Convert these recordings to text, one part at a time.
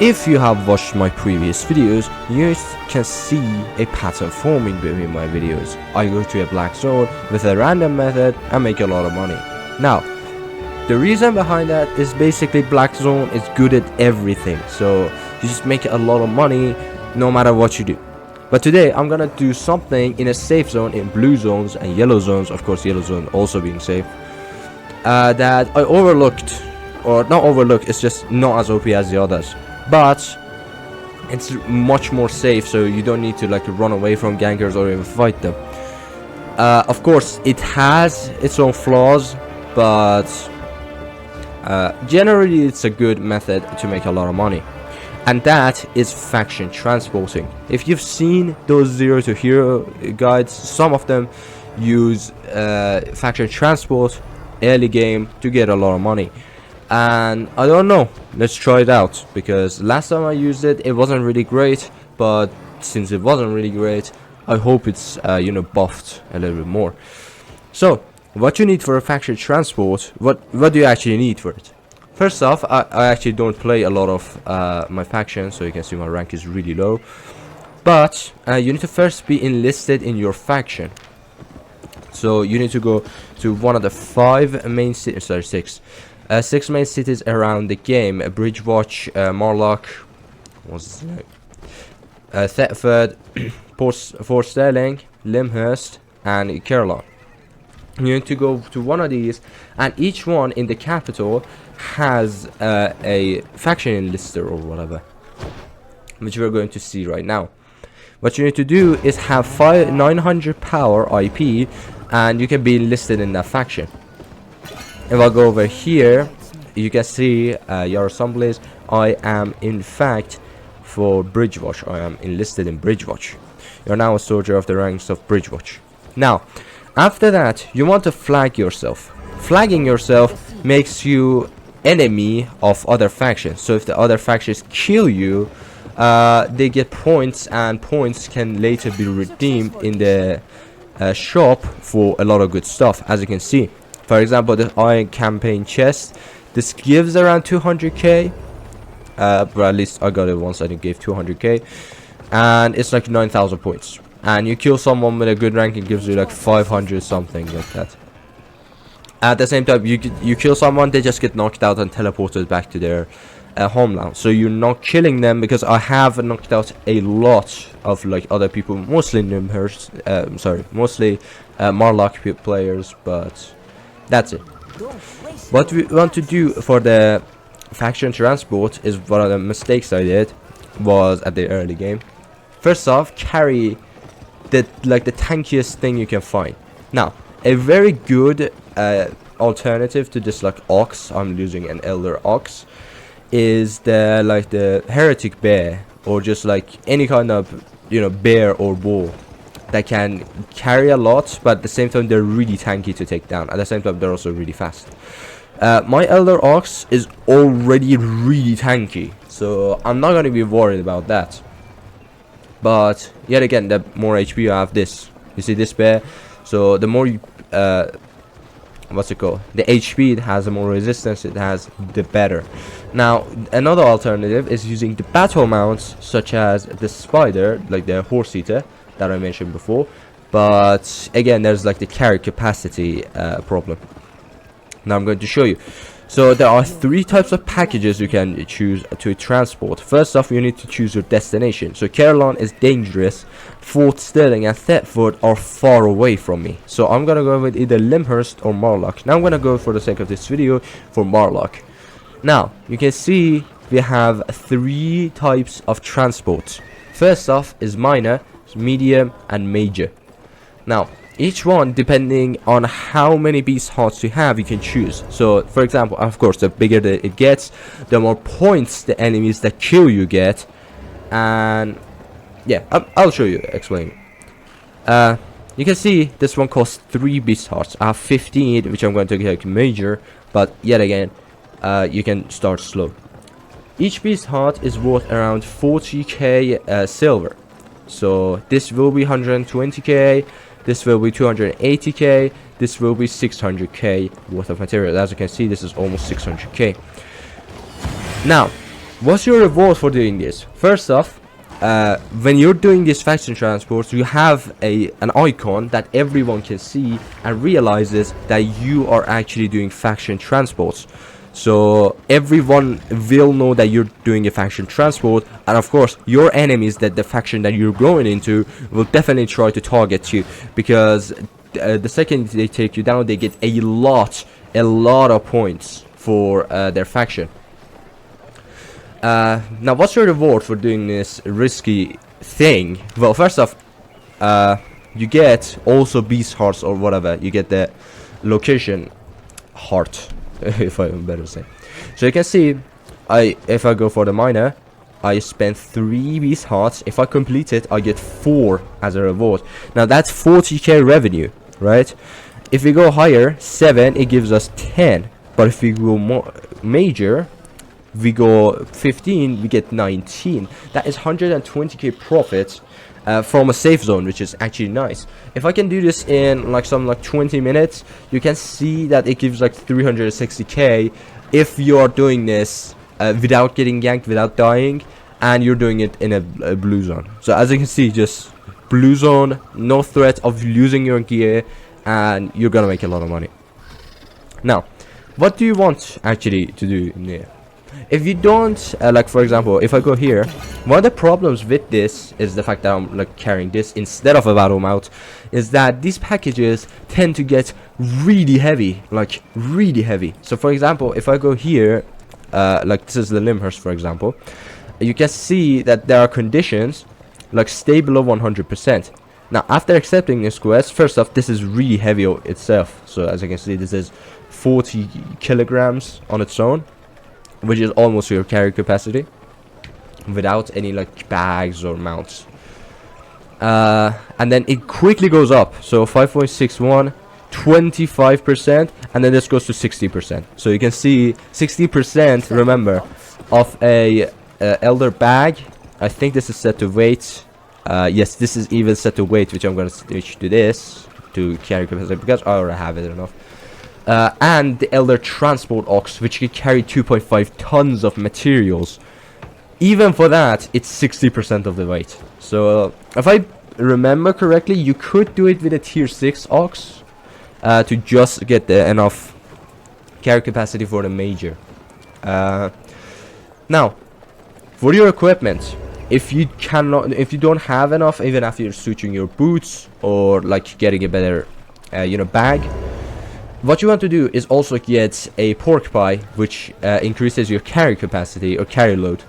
If you have watched my previous videos, you can see a pattern forming between my videos. I go to a black zone with a random method and make a lot of money. Now, the reason behind that is basically black zone is good at everything, so you just make a lot of money no matter what you do. But today I'm gonna do something in a safe zone, in blue zones and yellow zones, of course yellow zone also being safe, that I overlooked, or not overlooked, it's just not as OP as the others, but it's much more safe, so you don't need to like run away from gankers or even fight them. Of course it has its own flaws, but generally it's a good method to make a lot of money, and that is faction transporting. If you've seen those 0 to hero guides, some of them use faction transport early game to get a lot of money, and I don't know, let's try it out, because last time I used it, it wasn't really great, but since it wasn't really great, I hope it's you know, buffed a little bit more. So what you need for a faction transport, what do you actually need for it? First off, I actually don't play a lot of my faction, so you can see my rank is really low, but you need to first be enlisted in your faction. So you need to go to one of the 5 main cities, sorry, 6 main cities around the game: Bridgewatch, Marlock, what's Thetford, Port Sterling, Lyndhurst, and Caroline. You need to go to one of these, and each one in the capital has a faction enlister or whatever, which we're going to see right now. What you need to do is have 900 power IP, and you can be enlisted in that faction. If I go over here, you can see your assemblies. I am in fact for Bridgewatch. I am enlisted in Bridgewatch. You're now a soldier of the ranks of Bridgewatch. Now, after that, you want to flag yourself. Flagging yourself makes you enemy of other factions. So if the other factions kill you, they get points, and points can later be redeemed in the shop for a lot of good stuff. As you can see, for example, the Iron Campaign chest, this gives around 200k, but at least I got it once and it gave 200k, and it's like 9,000 points. And you kill someone with a good rank, it gives you like 500 something like that. At the same time, you kill someone, they just get knocked out and teleported back to their homeland. So you're not killing them, because I have knocked out a lot of like other people, mostly Lyndhurst, mostly Marlock players, but that's it. What we want to do for the faction transport is one of the mistakes I did was at the early game. First off, carry the tankiest thing you can find. Now, a very good alternative to this like ox, I'm using an elder ox, is the heretic bear, or just like any kind of, you know, bear or bull that can carry a lot, but at the same time they're really tanky to take down. At the same time, they're also really fast. My elder ox is already really tanky, so I'm not going to be worried about that. But yet again, the more HP you have, this, you see this bear, so the more you what's it called, the HP it has, the more resistance it has, the better. Now another alternative is using the battle mounts, such as the spider, like the horse eater that I mentioned before, but again there's like the carry capacity problem. Now I'm going to show you. So there are 3 types of packages you can choose to transport. First off, you need to choose your destination. So Caroline is dangerous, Fort Sterling and Thetford are far away from me, so I'm gonna go with either Lyndhurst or Marlock. Now I'm gonna go, for the sake of this video, for Marlock. Now you can see we have 3 types of transport. First off is minor, medium and major. Now each one, depending on how many beast hearts you have, you can choose. So for example, of course, the bigger it gets, the more points the enemies that kill you get. And yeah, I'll show you, explain. You can see this one costs 3 beast hearts. I have 15, which I'm going to get major, but yet again, you can start slow. Each beast heart is worth around 40k silver. So this will be 120k, this will be 280k, this will be 600k worth of material. As you can see, this is almost 600k. Now what's your reward for doing this? First off, when you're doing these faction transports, you have an icon that everyone can see and realizes that you are actually doing faction transports. So everyone will know that you're doing a faction transport, and of course your enemies, that the faction that you're going into, will definitely try to target you, because the second they take you down, they get a lot of points for their faction. Now what's your reward for doing this risky thing? Well, first off, you get also beast hearts or whatever. You get the location heart, if I'm better saying. So you can see, if I go for the miner, I spent 3 beast hearts. If I complete it, I get 4 as a reward. Now that's 40k revenue, right? If we go higher, 7, it gives us 10. But if we go more major, we go 15, we get 19. That is 120k profit from a safe zone, which is actually nice. If I can do this in like 20 minutes, you can see that it gives like 360k if you are doing this without getting ganked, without dying, and you're doing it in a blue zone. So as you can see, just blue zone, no threat of losing your gear, and you're gonna make a lot of money. Now, what do you want actually to do in there? If you don't, like for example, if I go here, one of the problems with this is the fact that I'm like carrying this instead of a battle mount, is that these packages tend to get really heavy, like really heavy. So for example, if I go here, like this is the Limhurst for example, you can see that there are conditions like stay below 100%. Now after accepting this quest, first off, this is really heavy itself. So as you can see, this is 40 kilograms on its own, which is almost your carry capacity without any like bags or mounts. And then it quickly goes up. So 5.61, 25%, and then this goes to 60%. So you can see 60%, remember, of a elder bag. I think this is set to weight. Yes, this is even set to weight, which I'm going to switch to this to carry capacity because I already have it enough. And the elder transport ox, which can carry 2.5 tons of materials. Even for that, it's 60% of the weight. So if I remember correctly, you could do it with a tier 6 ox to just get enough carry capacity for the major. Now for your equipment, if you don't have enough, even after you're switching your boots or like getting a better bag, what you want to do is also get a pork pie, which increases your carry capacity or carry load,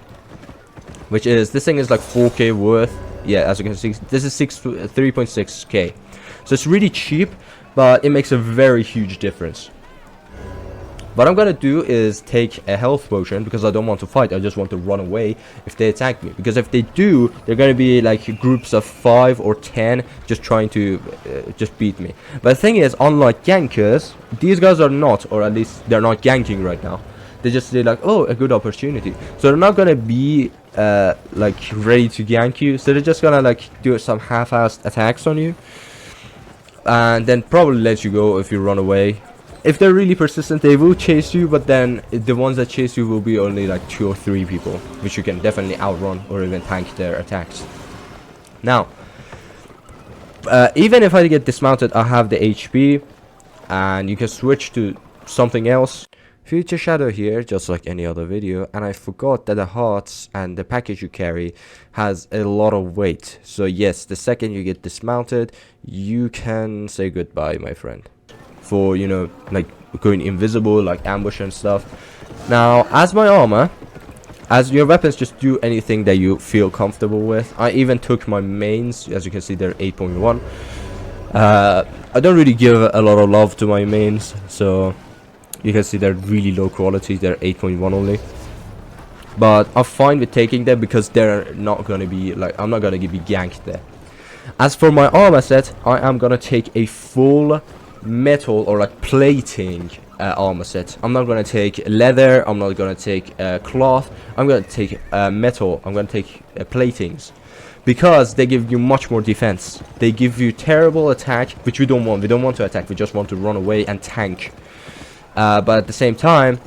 which is, this thing is like 4k worth. Yeah, as you can see, this is 3.6k. So it's really cheap, but it makes a very huge difference. What I'm gonna do is take a health potion because I don't want to fight. I just want to run away if they attack me, because if they do, they're gonna be like groups of 5 or 10 just trying to just beat me. But the thing is, unlike gankers, these guys are not, or at least they're not ganking right now. They just say like, oh, a good opportunity. So they're not gonna be like ready to gank you. So they're just gonna like do some half-assed attacks on you, and then probably let you go if you run away. If they're really persistent, they will chase you, but then the ones that chase you will be only like 2 or 3 people, which you can definitely outrun or even tank their attacks. Now, even if I get dismounted, I have the HP, and you can switch to something else. Future Shadow here, just like any other video, and I forgot that the hearts and the package you carry has a lot of weight. So yes, the second you get dismounted, you can say goodbye, my friend. For, like going invisible, like ambush and stuff. Now, as my armor, as your weapons just do anything that you feel comfortable with. I even took my mains, as you can see, they're 8.1. I don't really give a lot of love to my mains, so you can see they're really low quality. They're 8.1 only, but I'm fine with taking them because they're not gonna be like, I'm not gonna be ganked there. As for my armor set, I am gonna take a full metal or like plating armor set. I'm not gonna take leather, I'm not gonna take cloth, I'm gonna take metal, I'm gonna take platings, because they give you much more defense. They give you terrible attack, which we don't want. We don't want to attack, we just want to run away and tank. But at the same time,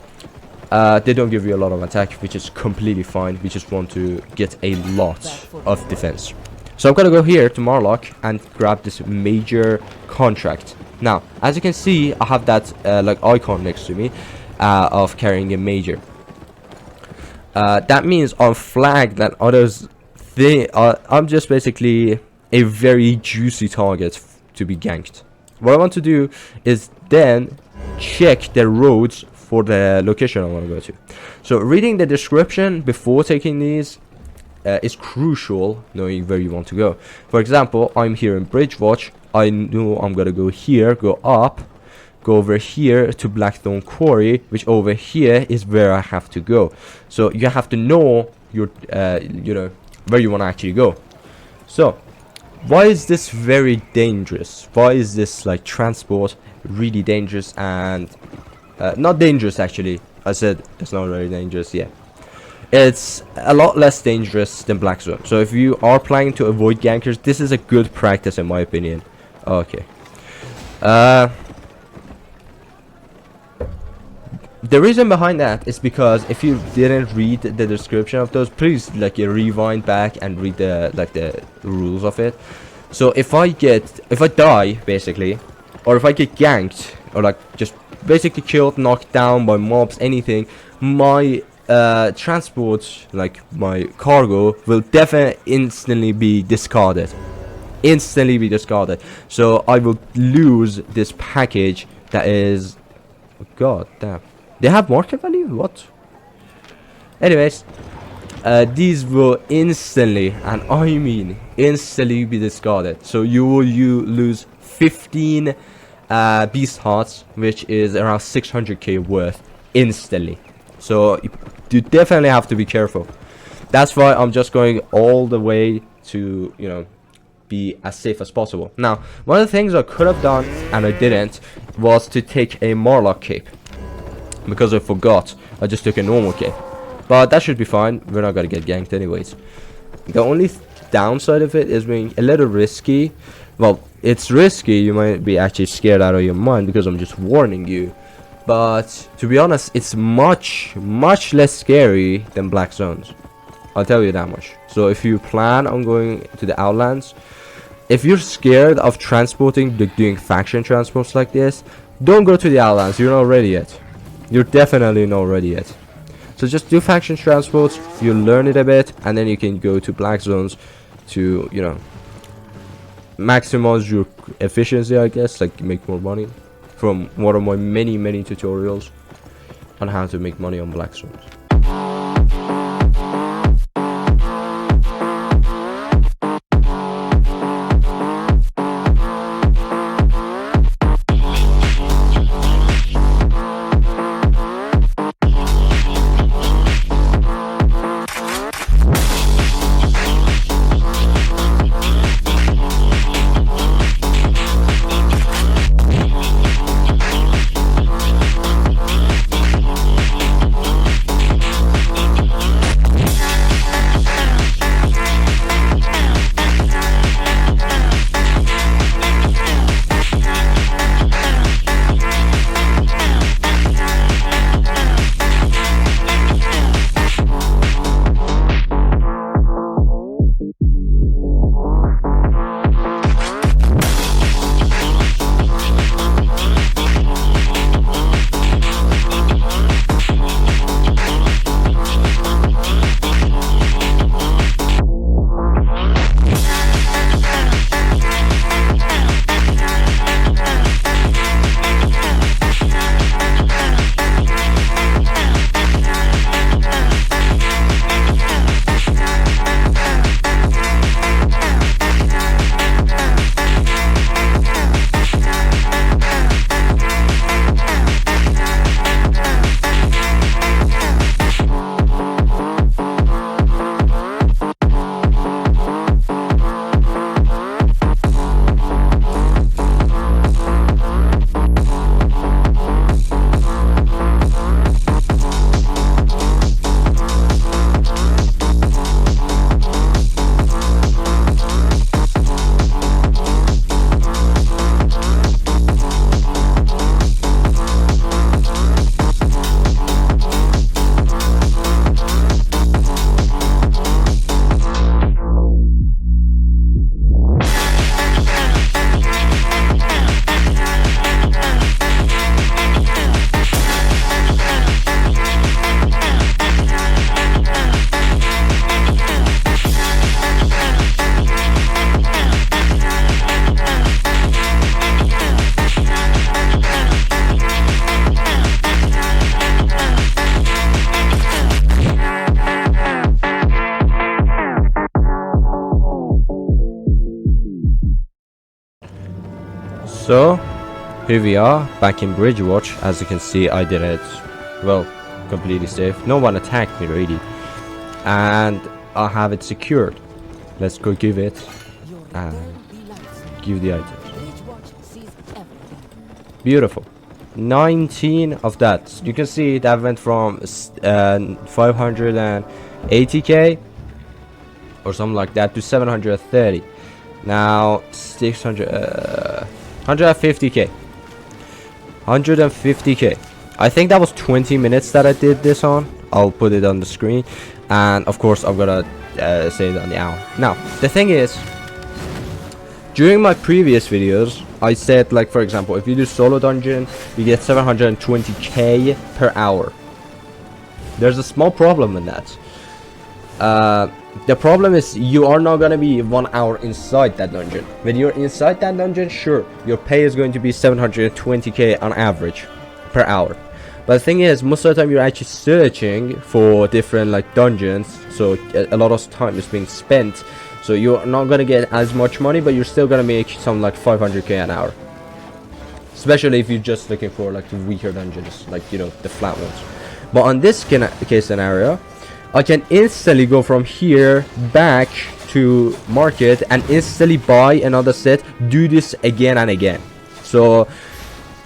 They don't give you a lot of attack, which is completely fine. We just want to get a lot of defense. So I'm gonna go here to Marlock and grab this major contract. Now, as you can see, I have that like icon next to me of carrying a major. That means on flag that others think I'm just basically a very juicy target to be ganked. What I want to do is then check the roads for the location I want to go to. So reading the description before taking these is crucial, knowing where you want to go. For example, I'm here in Bridgewatch. I know I'm gonna go here, go up, go over here to Blackthorn Quarry, which over here is where I have to go. So you have to know your you know, where you want to actually go. So why is this very dangerous? Why is this like transport really dangerous? And not dangerous, actually. I said it's not very dangerous. Yeah, it's a lot less dangerous than Black Zone. So if you are planning to avoid gankers, this is a good practice in my opinion. Okay. The reason behind that is because if you didn't read the description of those, please like you rewind back and read the rules of it. So if I die basically, or if I get ganked, or like just basically killed, knocked down by mobs, anything, my transport, like my cargo, will definitely instantly be discarded. So I will lose this package that is, oh god damn, they have market value, what? Anyways, these will instantly, and I mean instantly, be discarded. So you lose 15 beast hearts, which is around 600k worth, instantly. So you definitely have to be careful. That's why I'm just going all the way to, you know, be as safe as possible. Now, one of the things I could have done and I didn't was to take a Marlock cape, because I forgot. I just took a normal cape, but that should be fine. We're not gonna get ganked anyways. The only downside of it is being a little risky. Well, it's risky. You might be actually scared out of your mind because I'm just warning you. But to be honest, it's much less scary than Black Zones. I'll tell you that much. So if you plan on going to the Outlands, if you're scared of transporting, doing faction transports like this, don't go to the Outlands. You're not ready yet. You're definitely not ready yet. So just do faction transports, you learn it a bit, and then you can go to Black Zones to, you know, maximize your efficiency, I guess, like make more money, from one of my many tutorials on how to make money on Black Zones. So here we are back in Bridgewatch. As you can see, I did it well, completely safe. No one attacked me really, and I have it secured. Let's go give it and give the items. Beautiful. 19 of that. You can see that went from 580k or something like that to 730. Now 600 150k. 150k. I think that was 20 minutes that I did this on. I'll put it on the screen, and of course I'm gonna say it on the hour. Now the thing is, during my previous videos I said, like, for example, if you do solo dungeon you get 720k per hour. There's a small problem in that. The problem is you are not gonna be 1 hour inside that dungeon. When you're inside that dungeon, sure, your pay is going to be 720k on average per hour. But the thing is, most of the time you're actually searching for different like dungeons, so a lot of time is being spent. So you're not gonna get as much money, but you're still gonna make something like 500k an hour. Especially if you're just looking for like the weaker dungeons, like, you know, the flat ones. But on this case scenario, I can instantly go from here back to market and instantly buy another set, do this again and again. So,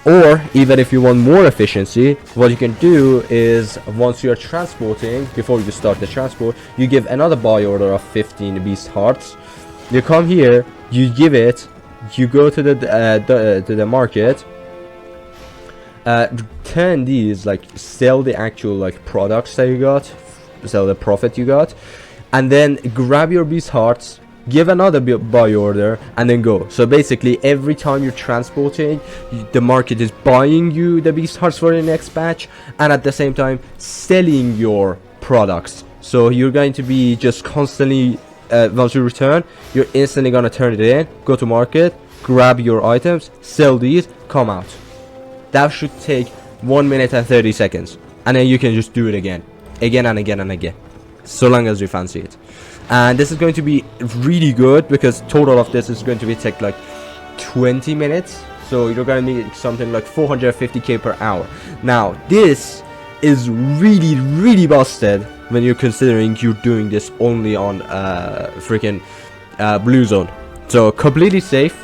or even if you want more efficiency, what you can do is, once you're transporting, before you start the transport, you give another buy order of 15 beast hearts. You come here, you give it, you go to the market, turn these, like, sell the actual like products that you got, sell the profit you got, and then grab your beast hearts, give another buy order, and then go. So basically every time you're transporting, the market is buying you the beast hearts for the next batch, and at the same time selling your products. So you're going to be just constantly, once you return, you're instantly gonna turn it in, go to market, grab your items, sell these, come out. That should take 1 minute and 30 seconds, and then you can just do it again and again and again, so long as you fancy it. And this is going to be really good, because total of this is going to be take like 20 minutes. So you're going to need something like 450k per hour. Now this is really busted when you're considering you're doing this only on freaking blue zone. So completely safe,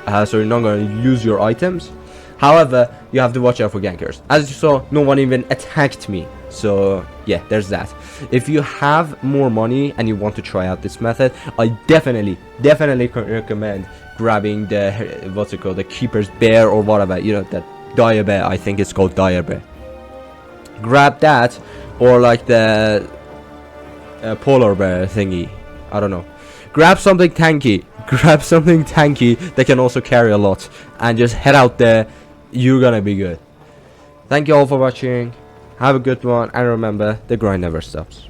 so you're not going to lose your items. However, you have to watch out for gankers. As you saw, no one even attacked me. So yeah, there's that. If you have more money and you want to try out this method, I definitely recommend grabbing the, what's it called, the keeper's bear or whatever, you know, that dire bear. I think it's called dire bear. Grab that, or like the polar bear thingy, I don't know. Grab something tanky, that can also carry a lot, and just head out there. You're gonna be good. Thank you all for watching. Have a good one, and remember, the grind never stops.